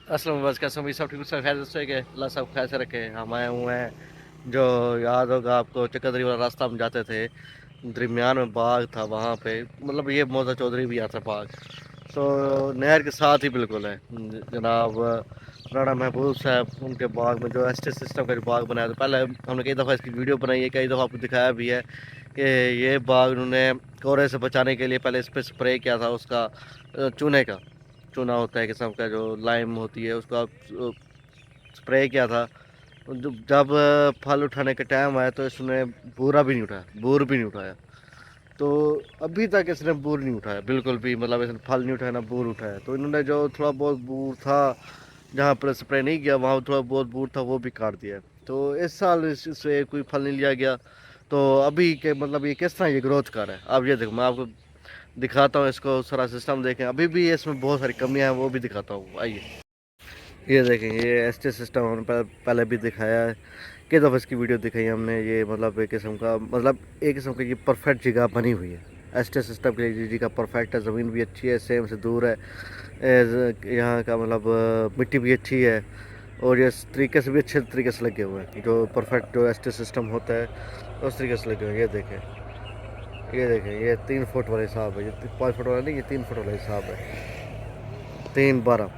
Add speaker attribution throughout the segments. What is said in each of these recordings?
Speaker 1: असलम बस कैसे भाई सब ठीक सब खैर से के अल्लाह सब खैर से रखे। हम आए हुए हैं जो याद होगा आपको चकदरी वाला रास्ता हम जाते थे, दरमियान में बाग था वहाँ पे, मतलब ये मौजा चौधरी भी आता बाग तो नहर के साथ ही बिल्कुल है। जनाब राणा महबूब साहब उनके बाग में जो एस्टेट सिस्टम का जो बाग बनाया था, पहले हमने कई दफ़ा इसकी वीडियो बनाई है, कई दफ़ा आपको दिखाया भी है कि ये बाग उन्होंने कोहरे से बचाने के लिए पहले इस पर स्प्रे किया था उसका चूने का। चूना होता है किस्म का जो लाइम होती है उसका स्प्रे किया था। जब फल उठाने का टाइम आया तो इसने बूरा भी नहीं उठाया, बूर भी नहीं उठाया। तो अभी तक इसने बूर नहीं उठाया बिल्कुल भी, मतलब इसने फल नहीं उठाया ना बूर उठाया। तो इन्होंने जो थोड़ा बहुत बूर था जहाँ पर स्प्रे नहीं किया वहाँ थोड़ा बहुत बूर था वो भी काट दिया। तो इस साल इससे कोई फल नहीं लिया गया। तो अभी के मतलब ये किस तरह ये ग्रोथ कर रहा है आप ये देखो, मैं आपको दिखाता हूँ इसको सारा सिस्टम देखें। अभी भी इसमें बहुत सारी कमियां हैं वो भी दिखाता हूँ, आइए। ये देखें ये एसटी सिस्टम हमने पहले भी दिखाया है, कई दफ़ा इसकी वीडियो दिखाई हमने। ये मतलब एक किस्म का मतलब एक किस्म की ये परफेक्ट जगह बनी हुई है एसटी सिस्टम के लिए। जगह परफेक्ट है, ज़मीन भी अच्छी है, सेम से दूर है, यहाँ का मतलब मिट्टी भी अच्छी है और ये इस तरीके से भी अच्छे तरीके से लगे हुए हैं जो परफेक्ट जो एसटी सिस्टम होता है उस तरीके से लगे हुए हैं। ये देखें, ये देखें, ये 3 फुट वाला हिसाब है, ये 5 फुट वाला नहीं, ये 3 फुट वाला हिसाब है, 3 12,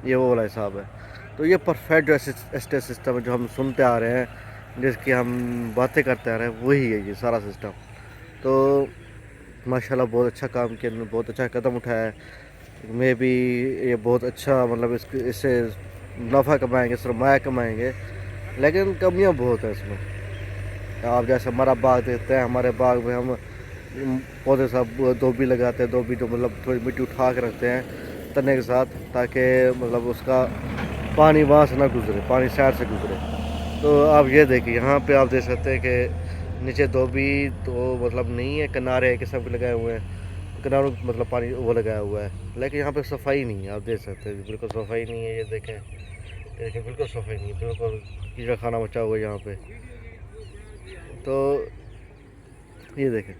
Speaker 1: ये वो वाला हिसाब है। तो ये परफेक्ट जो एस्टेट सिस्टम है जो हम सुनते आ रहे हैं, जिसकी हम बातें करते आ रहे हैं, वही है ये सारा सिस्टम। तो माशाल्लाह बहुत अच्छा काम किया इन्होंने, बहुत अच्छा कदम उठाया है। मे भी ये बहुत अच्छा मतलब इससे मुनाफा कमाएंगे, सरमाया कमाएंगे, लेकिन कमियां बहुत है इसमें। आप जैसे हमारा बाग देखते हैं, हमारे बाग में हम पौधे सब धोबी लगाते हैं, धोबी जो मतलब थोड़ी मिट्टी उठा के रखते हैं तने के साथ, ताकि मतलब उसका पानी वहाँ से ना गुजरे, पानी साइड से गुजरे। तो आप ये देखिए यहाँ पे आप देख सकते हैं कि नीचे धोबी तो मतलब नहीं है, किनारे किस्म के लगाए हुए हैं, किनारों मतलब पानी वो लगाया हुआ है, लेकिन यहाँ पे सफाई नहीं है। आप देख सकते हैं बिल्कुल सफाई नहीं है, ये देखें, ये देखें बिल्कुल सफाई नहीं है, बिल्कुल कीड़ा खाना बचा हुआ है यहाँ पे। तो ये देखें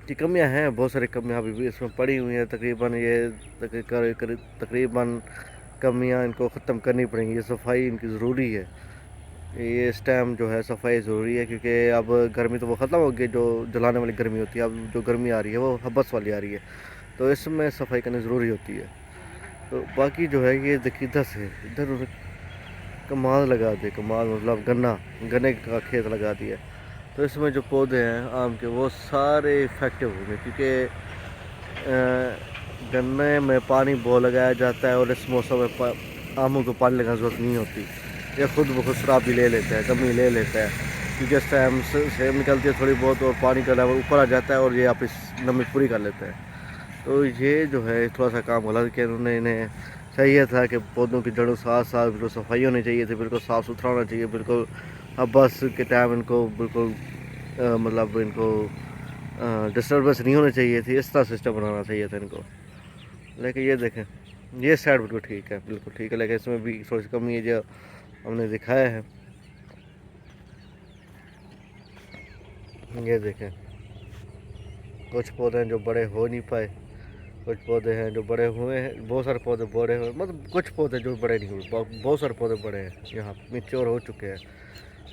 Speaker 1: कि कमियां हैं, बहुत सारी कमियां अभी भी इसमें पड़ी हुई हैं। तकरीबन ये तकरीबन कमियां इनको ख़त्म करनी पड़ेंगी। ये सफाई इनकी ज़रूरी है, ये इस टाइम जो है सफाई ज़रूरी है, क्योंकि अब गर्मी तो वो ख़त्म हो गई जो जलाने वाली गर्मी होती है, अब जो गर्मी आ रही है वो हबस वाली आ रही है, तो इसमें सफाई करनी ज़रूरी होती है। तो बाकी जो है ये देखिए इधर से इधर उन्होंने कमाल लगा दिया, कमाल मतलब गन्ने का खेत लगा दिया। तो इसमें जो पौधे हैं आम के वो सारे इफेक्टिव होंगे, क्योंकि गन्ने में पानी बहुत लगाया जाता है और इस मौसम में आमों को पानी लगाने की ज़रूरत नहीं होती। ये खुद ब खुद शराब भी ले लेता है, कमी ले लेता है, क्योंकि इस टाइम से निकलती है थोड़ी बहुत और पानी का लेवल ऊपर आ जाता है और ये आप इस नमी पूरी कर लेते हैं। तो ये जो है थोड़ा सा काम गलत किया उन्होंने। इन्हें चाहिए था कि पौधों की जड़ों साथ साथ बिल्कुल सफाई होनी चाहिए थी, बिल्कुल साफ़ सुथरा होना चाहिए, बिल्कुल अब बस के टाइम इनको बिल्कुल मतलब इनको डिस्टर्बेंस नहीं होनी चाहिए थी, इस तरह सिस्टम बनाना चाहिए था इनको। लेकिन ये देखें ये साइड बिल्कुल ठीक है, बिल्कुल ठीक है, लेकिन इसमें भी थोड़ी सी कमी है जो हमने दिखाया है। ये देखें कुछ पौधे हैं जो बड़े हो नहीं पाए, कुछ पौधे हैं जो बड़े हुए हैं, बहुत सारे पौधे बड़े हुए, मतलब कुछ पौधे जो बड़े नहीं हुए, बहुत सारे पौधे बड़े हैं यहाँ मेच्योर हो चुके हैं।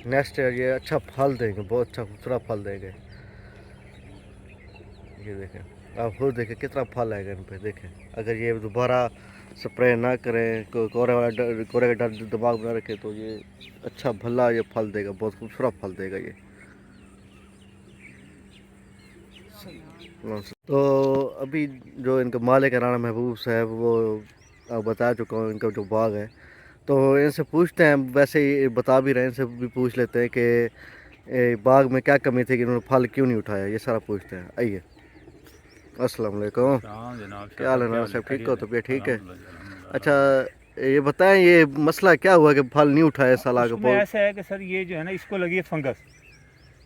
Speaker 1: नेक्स्ट ईयर ये अच्छा फल देंगे, बहुत अच्छा खूबसूरत फल देंगे। ये देखें आप खुद देखें कितना फल आएगा इन पे। देखें अगर ये दोबारा स्प्रे ना करें, कोरे का डर दिमाग में ना रखें, तो ये अच्छा भला ये फल देगा, बहुत खूबसूरत फल देगा ये। तो अभी जो इनका मालिक है राणा महबूब साहब, वो बता चुका हूँ इनका जो बाग है। तो इनसे पूछते हैं, वैसे ही बता भी रहे हैं, इनसे भी पूछ लेते हैं कि बाग में क्या कमी थी कि इन्होंने फल क्यों नहीं उठाया, ये सारा पूछते हैं, आइए। अस्सलाम वालेकुम।
Speaker 2: हाँ जनाब
Speaker 1: क्या हाल
Speaker 2: शाह
Speaker 1: है
Speaker 2: क्या
Speaker 1: नाना
Speaker 2: हाल है,
Speaker 1: साहब, ठीक हो,
Speaker 2: खैरियत है।
Speaker 1: तबीयत ठीक है?
Speaker 2: अल्हम्दुलिल्लाह जी, अल्हम्दुलिल्लाह
Speaker 1: अच्छा,
Speaker 2: अल्हम्दुलिल्लाह।
Speaker 1: ये बताएं ये मसला क्या हुआ कि फल नहीं उठाया
Speaker 2: हाँ,
Speaker 1: साल आगे
Speaker 2: उसमें
Speaker 1: बहुत।
Speaker 2: ऐसा है कि सर ये जो है ना, इसको लगी है फंगस।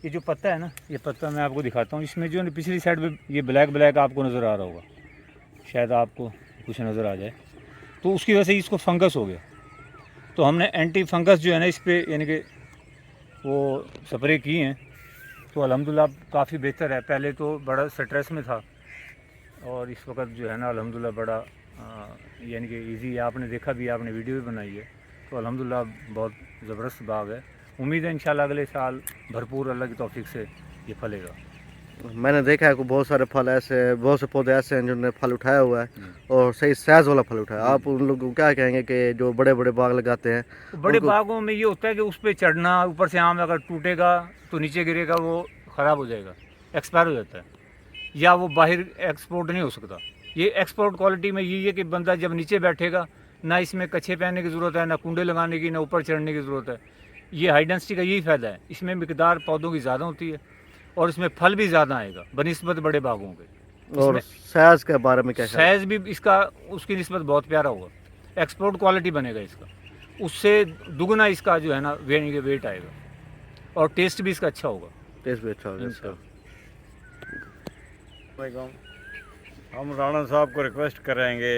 Speaker 2: ये जो पत्ता है ना, ये पत्ता मैं आपको दिखाता हूँ। इसमें जो है ना पिछली साइड पे ये ब्लैक ब्लैक आपको नज़र आ रहा होगा, शायद आपको कुछ नज़र आ जाए। तो उसकी वजह से इसको फंगस हो गया। तो हमने एंटी फंगस जो है ना इस पर यानी कि वो स्प्रे किए हैं। तो अल्हम्दुलिल्लाह काफ़ी बेहतर है। पहले तो बड़ा स्ट्रेस में था और इस वक्त जो है ना अल्हम्दुलिल्लाह बड़ा यानी कि इजी, आपने देखा भी, आपने वीडियो भी बनाई है, तो अल्हम्दुलिल्लाह बहुत ज़बरदस्त बाग है। उम्मीद है इंशाल्लाह अगले साल भरपूर अल्लाह की तौफीक से ये फलेगा।
Speaker 1: मैंने देखा है कि बहुत सारे फल ऐसे, बहुत से पौधे ऐसे हैं जिन्होंने फल उठाया हुआ है
Speaker 2: जी।
Speaker 1: और सही साइज वाला फल उठाया।
Speaker 2: जी,
Speaker 1: आप उन लोगों को क्या कहेंगे कि जो बड़े बड़े बाग लगाते हैं
Speaker 2: तो बड़े
Speaker 1: उनको?
Speaker 2: बागों में ये होता है कि उस पे चढ़ना, ऊपर से आम अगर टूटेगा तो नीचे गिरेगा, वो ख़राब हो जाएगा, एक्सपायर हो जाता है, या वो बाहर एक्सपोर्ट नहीं हो सकता। ये एक्सपोर्ट क्वालिटी में यही है कि बंदा जब नीचे बैठेगा, ना इसमें कच्छे पहनने की ज़रूरत है, ना कुंडे लगाने की, ना ऊपर चढ़ने की ज़रूरत है। ये हाई डेंसिटी का यही फ़ायदा है, इसमें मिकदार पौधों की ज़्यादा होती है और इसमें फल भी ज़्यादा आएगा बनिस्बत बड़े बागों के।
Speaker 1: और
Speaker 2: इसमें
Speaker 1: साइज के बारे में क्या ख्याल है?
Speaker 2: साइज़ भी इसका उसकी निस्बत बहुत प्यारा होगा, एक्सपोर्ट क्वालिटी बनेगा इसका, उससे दुगना इसका जो है ना वेट आएगा और टेस्ट भी इसका अच्छा होगा
Speaker 1: टेस्ट भी अच्छा होगा इसका।
Speaker 2: इंशाल्लाह।
Speaker 3: हम राणा साहब को रिक्वेस्ट करेंगे,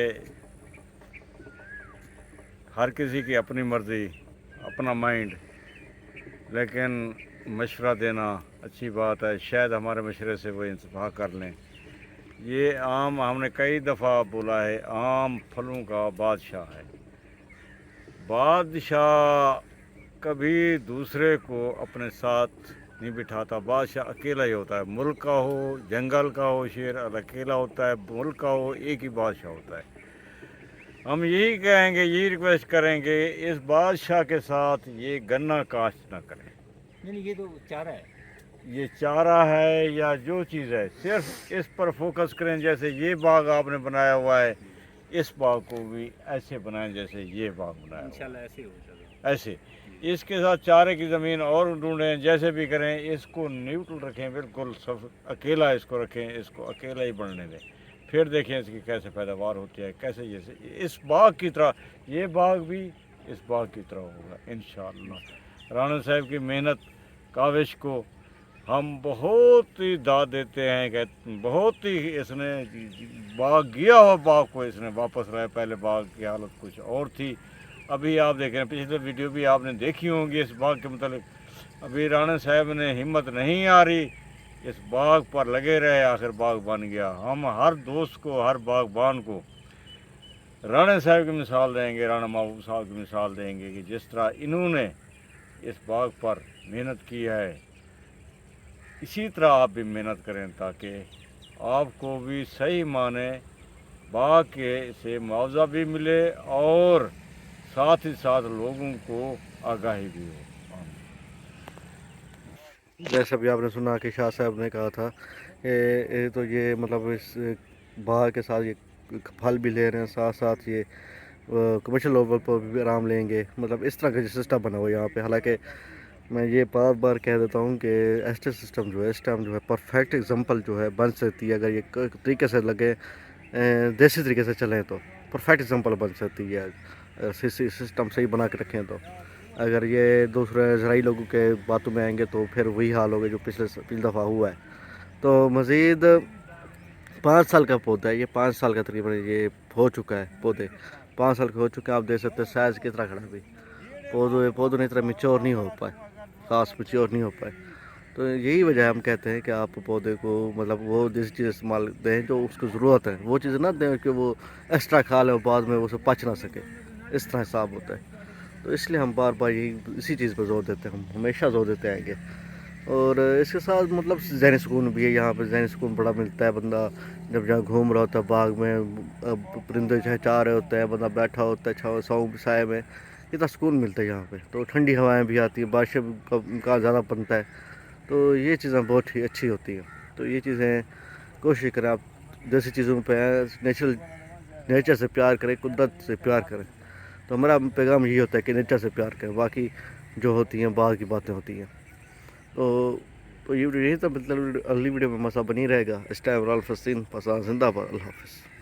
Speaker 3: हर किसी की अपनी मर्ज़ी, अपना माइंड, लेकिन मशवरा देना अच्छी बात है। शायद हमारे मशवरे से वो इंतफा कर लें। ये आम हमने कई दफ़ा बोला है, आम फलों का बादशाह है। बादशाह कभी दूसरे को अपने साथ नहीं बिठाता, बादशाह अकेला ही होता है। मुल्क का हो, जंगल का हो, शेर अकेला होता है, मुल्क का हो, एक ही बादशाह होता है। हम यही कहेंगे, यही रिक्वेस्ट करेंगे, इस बादशाह के साथ ये गन्ना काश्त ना करें।
Speaker 2: नहीं, ये तो चारा है।
Speaker 3: ये चारा है या जो चीज़ है, सिर्फ इस पर फोकस करें। जैसे ये बाग आपने बनाया हुआ है, इस बाग को भी ऐसे बनाएं जैसे ये बाग बनाया हुआ है।
Speaker 2: इंशाल्लाह ऐसे ही होगा।
Speaker 3: ऐसे इसके साथ चारे की ज़मीन और ढूंढें, जैसे भी करें, इसको न्यूट्रल रखें, बिल्कुल सब अकेला इसको रखें, इसको अकेला ही बढ़ने दें। फिर देखें इसकी कैसे पैदावार होती है, कैसे जैसे इस बाग की तरह ये बाग भी इस बाग की तरह होगा इंशाअल्लाह। राणा साहब की मेहनत काविश को हम बहुत ही दाद देते हैं कि बहुत ही इसने बाग गया हुआ बाग को इसने वापस लाया। पहले बाग की हालत कुछ और थी, अभी आप देख रहे हैं, पिछले वीडियो भी आपने देखी होंगी इस बाग के मतलब। अभी राणा साहब ने हिम्मत नहीं आ रही, इस बाग पर लगे रहे, आखिर बाग बन गया। हम हर दोस्त को, हर बागबान को राणा साहब की मिसाल देंगे, राणा महबूब साहब की मिसाल देंगे कि जिस तरह इन्होंने इस बाग पर मेहनत की है, इसी तरह आप भी मेहनत करें ताकि आपको भी सही माने बाग के से मुआवजा भी मिले और साथ ही साथ लोगों को आगाही भी हो।
Speaker 1: जैसे अभी आपने सुना कि शाह साहब ने कहा था कि तो ये मतलब इस बाग के साथ ये फल भी ले रहे हैं, साथ साथ ये कमर्शियल लेवल पर भी आराम लेंगे। मतलब इस तरह का जो सिस्टम बना हुआ है यहाँ पे। हालांकि मैं ये बार बार कह देता हूँ कि एस्टेट सिस्टम जो है इस टाइम जो है परफेक्ट एग्जांपल जो है बन सकती है, अगर ये तरीके से लगे, देसी तरीके से चलें तो परफेक्ट एग्जांपल बन सकती है। सिस्टम सही बना के रखें तो। अगर ये दूसरे ज़राई लोगों के बातों में आएंगे तो फिर वही हाल होगा जो पिछली दफ़ा हुआ है। तो मज़ीद 5 साल का पौधा है ये, 5 साल का तकरीबन ये हो चुका है। पौधे 5 साल के हो चुके हैं। आप देख सकते हैं साइज़ कितना खड़ा भी, पौधों ने इतना मेच्योर नहीं हो पाए, ख़ास मेच्योर नहीं हो पाए। तो यही वजह है हम कहते हैं कि आप पौधे को मतलब वो देसी चीज़ इस्तेमाल दें जो उसको ज़रूरत है, वो चीज़ ना दें कि वो एक्स्ट्रा खा लें और बाद में उसे पच ना सके, इस तरह हिसाब होता है। तो इसलिए हम बार बार यही इसी चीज़ पर जोर देते हैं, हम हमेशा जोर देते आएंगे। और इसके साथ मतलब ज़हनी सुकून भी है, यहाँ पर ज़हनी सुकून बड़ा मिलता है। बंदा जब जहाँ घूम रहा होता है बाग में, परिंदे चहचहा रहे होते हैं, बंदा बैठा होता है छाँव छाँव साए में, कितना सुकून मिलता है यहाँ पे। तो ठंडी हवाएं भी आती हैं, बारिश का ज़्यादा बनता है, तो ये चीज़ें बहुत ही अच्छी होती हैं। तो ये चीज़ें कोशिश करें आप देसी चीज़ों पे, नेचर से प्यार करें, कुदरत से प्यार करें। तो हमारा पैगाम यही होता है कि नेचर से प्यार करें, बाकी जो होती हैं बाहर की बातें होती हैं। तो ये वीडियो यही था, मतलब अगली वीडियो में मसा बनी रहेगा। इस टाइम राल फसीन पसा जिंदाबाद। अल्लाह हाफ़िज़।